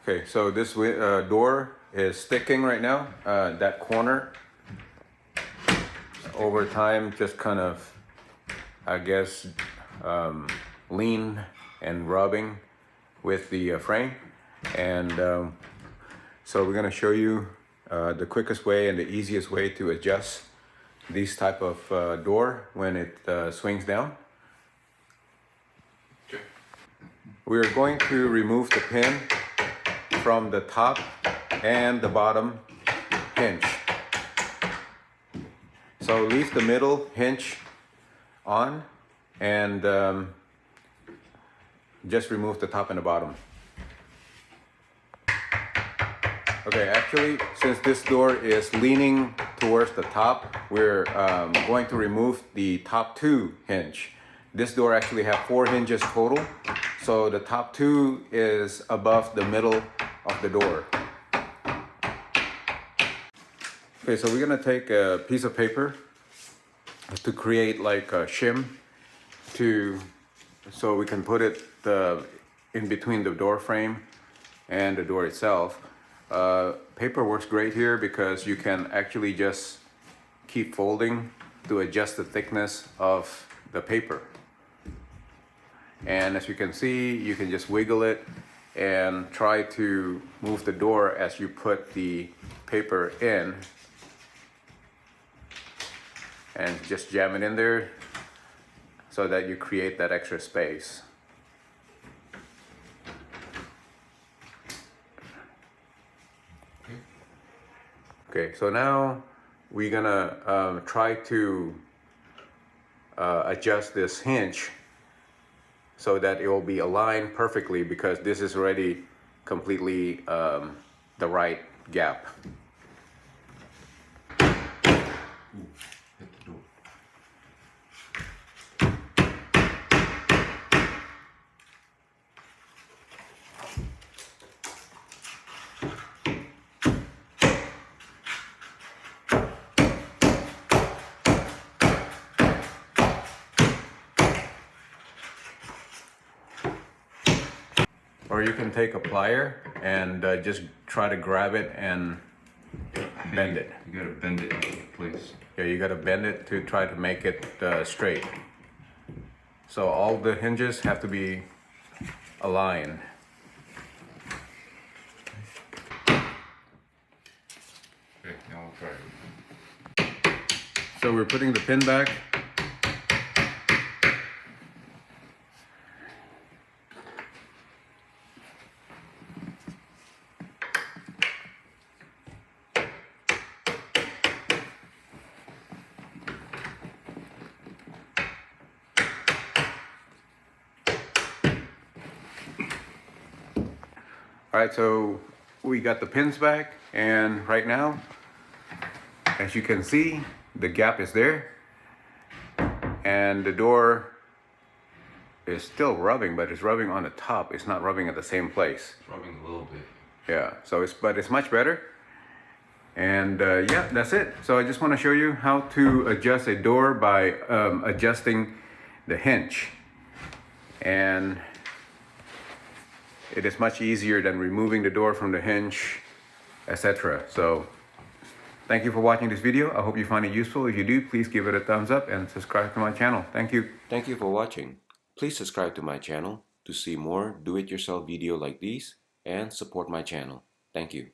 Okay, so this door is sticking right now. That corner, over time, just kind of, I guess, lean and rubbing with the frame. And so we're gonna show you the quickest way and the easiest way to adjust this type of door when it swings down. We're going to remove the pin from the top and the bottom hinge. So leave the middle hinge on and just remove the top and the bottom. Okay, actually, since this door is leaning towards the top, we're going to remove the top two hinge. This door actually have 4 hinges total, so the top 2 is above the middle of the door. Okay, so we're gonna take a piece of paper to create like a shim so we can put it in between the door frame and the door itself. Paper works great here because you can actually just keep folding to adjust the thickness of the paper. And as you can see, you can just wiggle it and try to move the door as you put the paper in. And just jam it in there so that you create that extra space. Okay, so now we're gonna try to adjust this hinge so that it will be aligned perfectly, because this is already completely the right gap. Or you can take a plier and just try to grab it and bend it. You gotta bend it into place. Yeah, you gotta bend it to try to make it straight. So all the hinges have to be aligned. Okay, now we'll try it. So we're putting the pin back. All right, so we got the pins back, and right now, as you can see, the gap is there, and the door is still rubbing, but it's rubbing on the top. It's not rubbing at the same place. It's rubbing a little bit. Yeah, so but it's much better. And yeah, that's it. So I just want to show you how to adjust a door by adjusting the hinge. And it is much easier than removing the door from the hinge, etc. So thank you for watching this video. I hope you find it useful. If you do, please give it a thumbs up and subscribe to my channel. Thank you. Thank you for watching. Please subscribe to my channel to see more do-it-yourself video like these and support my channel. Thank you.